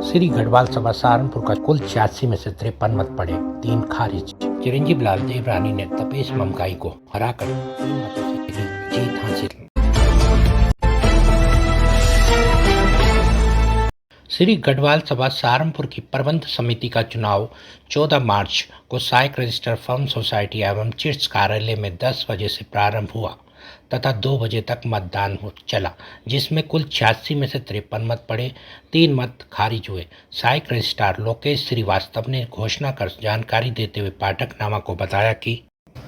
श्री गढ़वाल सभा सहारनपुर का कुल 86 में से 53 मत पड़े, 3 खारिज। चिरंजीव लाल देवरानी ने तपेश ममगाई को हराकर 3 मतों से जीत हासिल। श्री गढ़वाल सभा सहारनपुर की प्रबंध समिति का चुनाव 14 मार्च को सहायक रजिस्टर फर्म सोसाइटी एवं चिट्स कार्यालय में 10 बजे से प्रारंभ हुआ तथा 2 बजे तक मतदान चला, जिसमें कुल 86 में से 53 मत पड़े, 3 मत खारिज हुए। सहायक रजिस्ट्रार लोकेश श्रीवास्तव ने घोषणा कर जानकारी देते हुए पाठकनामा को बताया कि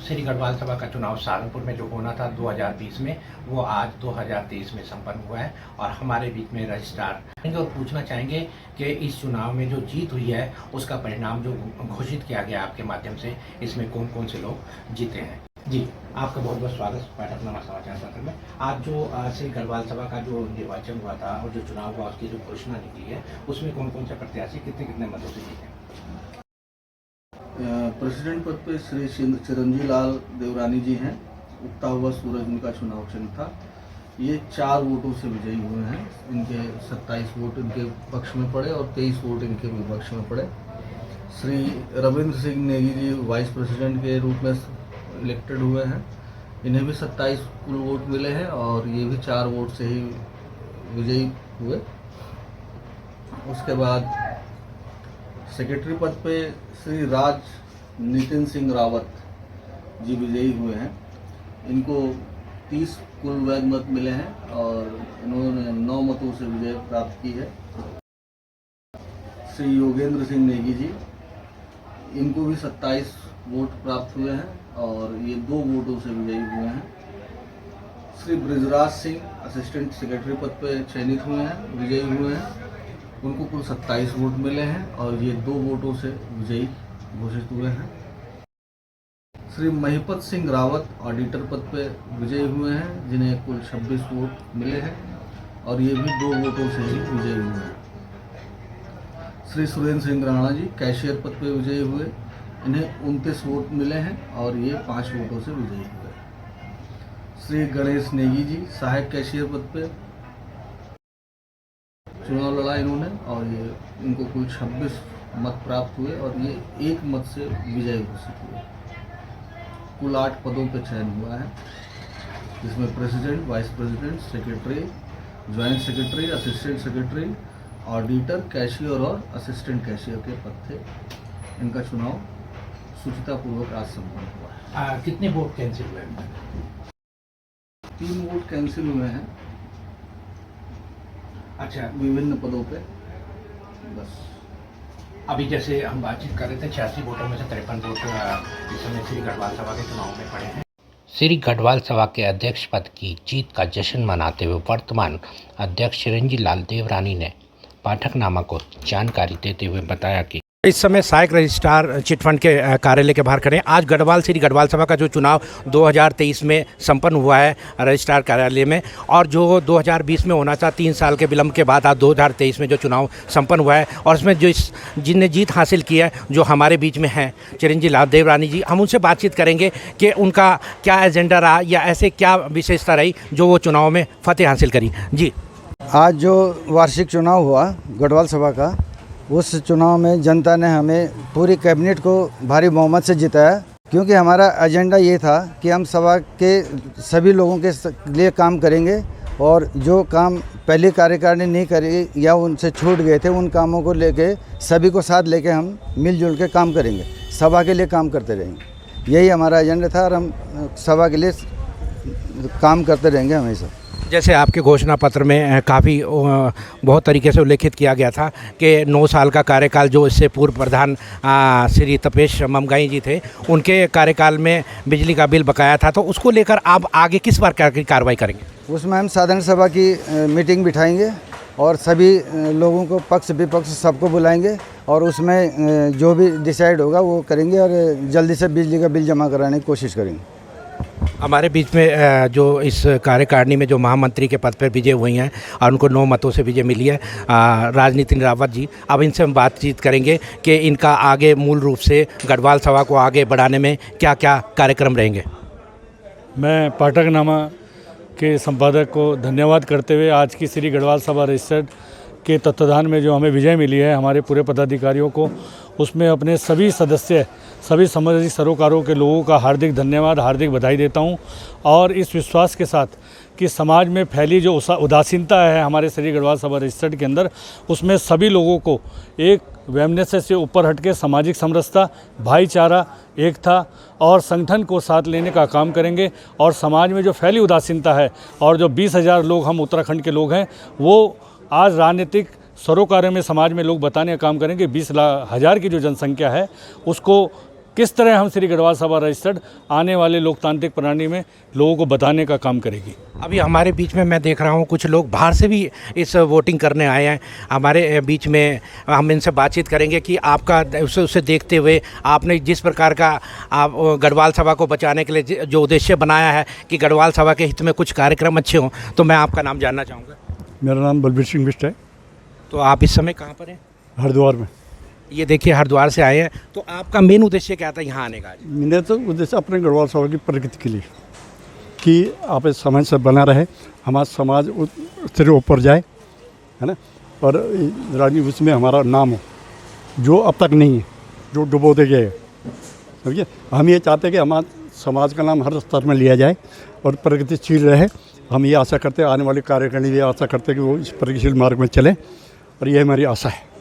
श्री गढ़वाल सभा का चुनाव सहारनपुर में जो होना था 2020 में, वो आज 2023 में संपन्न हुआ है और हमारे बीच में रजिस्ट्रार और पूछना चाहेंगे कि इस चुनाव में जो जीत हुई है उसका परिणाम जो घोषित किया गया आपके माध्यम से, इसमें कौन कौन से लोग जीते हैं। जी, आपका बहुत बहुत स्वागत पाठकनामा समाचार पत्र में। आज जो श्री गढ़वाल सभा का जो निर्वाचन हुआ था और जो चुनाव हुआ उसकी जो घोषणा निकली है, उसमें कौन कौन से प्रत्याशी कितने कितने मतों से जीते? प्रेसिडेंट पद पे श्री चिरंजीव लाल देवरानी जी हैं। उगता हुआ सूरज उनका चुनाव चिन्ह था। ये 4 वोटों से विजयी हुए हैं। इनके 27 वोट इनके पक्ष में पड़े और 23 वोट इनके विपक्ष में पड़े। श्री रविंद्र सिंह नेगी जी वाइस प्रेसिडेंट के रूप में इलेक्टेड हुए हैं। इन्हें भी 27 कुल वोट मिले हैं और ये भी 4 वोट से ही विजयी हुए। उसके बाद सेक्रेटरी पद पे श्री राज नितिन सिंह रावत जी विजयी हुए हैं। इनको 30 कुल वैध मत मिले हैं और इन्होंने 9 मतों से विजय प्राप्त की है। श्री योगेंद्र सिंह नेगी जी, इनको भी 27 वोट प्राप्त हुए हैं और ये 2 वोटों से विजयी हुए हैं। श्री ब्रिजराज सिंह असिस्टेंट सेक्रेटरी पद पे चयनित हुए हैं, विजयी हुए हैं। उनको कुल 27 वोट मिले हैं और ये 2 वोटों से विजयी घोषित हुए हैं। श्री महिपत सिंह रावत ऑडिटर पद पे विजयी हुए हैं, जिन्हें कुल 26 वोट मिले हैं और ये भी 2 वोटों से ही विजयी हुए हैं। श्री सुरेंद्र सिंह राणा जी कैशियर पद पे विजयी हुए। इन्हें 29 वोट मिले हैं और ये 5 वोटों से विजयी हुए। श्री गणेश नेगी जी सहायक कैशियर पद पे चुनाव लड़ा इन्होंने और ये इनको कुल 26 मत प्राप्त हुए और ये 1 मत से विजयी घोषित हुए। कुल 8 पदों पर चयन हुआ है, जिसमें president, vice president, secretary, joint secretary, assistant secretary, auditor, cashier और असिस्टेंट कैशियर के पद थे। इनका चुनाव सुचितापूर्वक आज संपन्न हुआ है। कितने वोट कैंसिल हुए? 3 वोट कैंसिल हुए हैं। अच्छा, विभिन्न पदों पे। बस अभी जैसे हम बातचीत कर रहे थे, 86 वोटों में से 53 वोट इस समय श्री गढ़वाल सभा के चुनाव में पड़े हैं। श्री गढ़वाल सभा के अध्यक्ष पद की जीत का जश्न मनाते हुए वर्तमान अध्यक्ष चिरंजीव लाल देवरानी ने पाठकनामा को जानकारी देते हुए बताया कि इस समय सहायक रजिस्ट्रार चिटफंड के कार्यालय के बाहर खड़े हैं। आज श्री गढ़वाल सभा का जो चुनाव 2023 में संपन्न हुआ है रजिस्ट्रार कार्यालय में, और जो 2020 में होना था 3 साल के विलंब के बाद आज 2023 में जो चुनाव संपन्न हुआ है और उसमें जो जिनने जीत हासिल की है, जो हमारे बीच में हैं चिरंजीव लाल देवरानी जी, हम उनसे बातचीत करेंगे कि उनका क्या एजेंडा रहा या ऐसे क्या विशेषता रही जो वो चुनाव में फतेह हासिल करी। जी, आज जो वार्षिक चुनाव हुआ गढ़वाल सभा का, उस चुनाव में जनता ने हमें पूरी कैबिनेट को भारी बहुमत से जिताया, क्योंकि हमारा एजेंडा ये था कि हम सभा के सभी लोगों के लिए काम करेंगे और जो काम पहली कार्यकारिणी नहीं करी या उनसे छूट गए थे, उन कामों को लेके सभी को साथ लेके हम मिलजुल के काम करेंगे, सभा के लिए काम करते रहेंगे। यही हमारा एजेंडा था और हम सभा के लिए काम करते रहेंगे हमेशा। जैसे आपके घोषणा पत्र में काफ़ी बहुत तरीके से उल्लेखित किया गया था कि 9 साल का कार्यकाल जो इससे पूर्व प्रधान श्री तपेश ममगाई जी थे, उनके कार्यकाल में बिजली का बिल बकाया था, तो उसको लेकर आप आगे किस बार कार्रवाई करेंगे? उसमें हम साधारण सभा की मीटिंग बिठाएंगे और सभी लोगों को पक्ष विपक्ष सबको बुलाएंगे और उसमें जो भी डिसाइड होगा वो करेंगे और जल्दी से बिजली का बिल जमा कराने की कोशिश करेंगे। हमारे बीच में जो इस कार्यकारिणी में जो महामंत्री के पद पर विजय हुई हैं और उनको 9 मतों से विजय मिली है, राजनीतिक रावत जी, अब इनसे हम बातचीत करेंगे कि इनका आगे मूल रूप से गढ़वाल सभा को आगे बढ़ाने में क्या क्या कार्यक्रम रहेंगे। मैं पाठकनामा के संपादक को धन्यवाद करते हुए आज की श्री गढ़वाल सभा रजिस्टर्ड के तत्वाधान में जो हमें विजय मिली है, हमारे पूरे पदाधिकारियों को, उसमें अपने सभी सदस्य, सभी सामाजिक सरोकारों के लोगों का हार्दिक धन्यवाद, हार्दिक बधाई देता हूं। और इस विश्वास के साथ कि समाज में फैली जो उदासीनता है हमारे श्री गढ़वाल सभा रजिस्टर्ड के अंदर, उसमें सभी लोगों को एक वैमनस्य से ऊपर हटके सामाजिक समरसता, भाईचारा, एकता और संगठन को साथ लेने का काम करेंगे। और समाज में जो फैली उदासीनता है और जो 20,000 लोग हम उत्तराखंड के लोग हैं, वो आज राजनीतिक सरोकारों में समाज में लोग बताने का काम करेंगे। 20,000 की जो जनसंख्या है उसको किस तरह हम श्री गढ़वाल सभा रजिस्टर्ड आने वाले लोकतांत्रिक प्रणाली में लोगों को बताने का काम करेगी। अभी हमारे बीच में मैं देख रहा हूँ कुछ लोग बाहर से भी इस वोटिंग करने आए हैं हमारे बीच में। हम इनसे बातचीत करेंगे कि आपका उसे देखते हुए आपने जिस प्रकार का आप गढ़वाल सभा को बचाने के लिए जो उद्देश्य बनाया है कि गढ़वाल सभा के हित में कुछ कार्यक्रम अच्छे हों, तो मैं आपका नाम जानना चाहूँगा। मेरा नाम बलबीर सिंह बिष्ट है। तो आप इस समय कहाँ पर हैं? हरिद्वार में। ये देखिए हरिद्वार से आए हैं, तो आपका मेन उद्देश्य क्या था यहाँ आने का? मैंने तो उद्देश्य अपने गढ़वाल सभा की प्रगति के लिए कि आप इस समाज से बना रहे, हमारा समाज उससे ऊपर जाए, है ना, और राजनीति उसमें हमारा नाम हो जो अब तक नहीं है, जो डुबो दे गए। समझिए, हम ये चाहते हैं कि हमारे समाज का नाम हर स्तर में लिया जाए और प्रगतिशील रहे। हम ये आशा करते हैं, आने वाले कार्यकारिणी ये आशा करते हैं कि वो इस प्रगतिशील मार्ग में चले, और ये हमारी आशा है।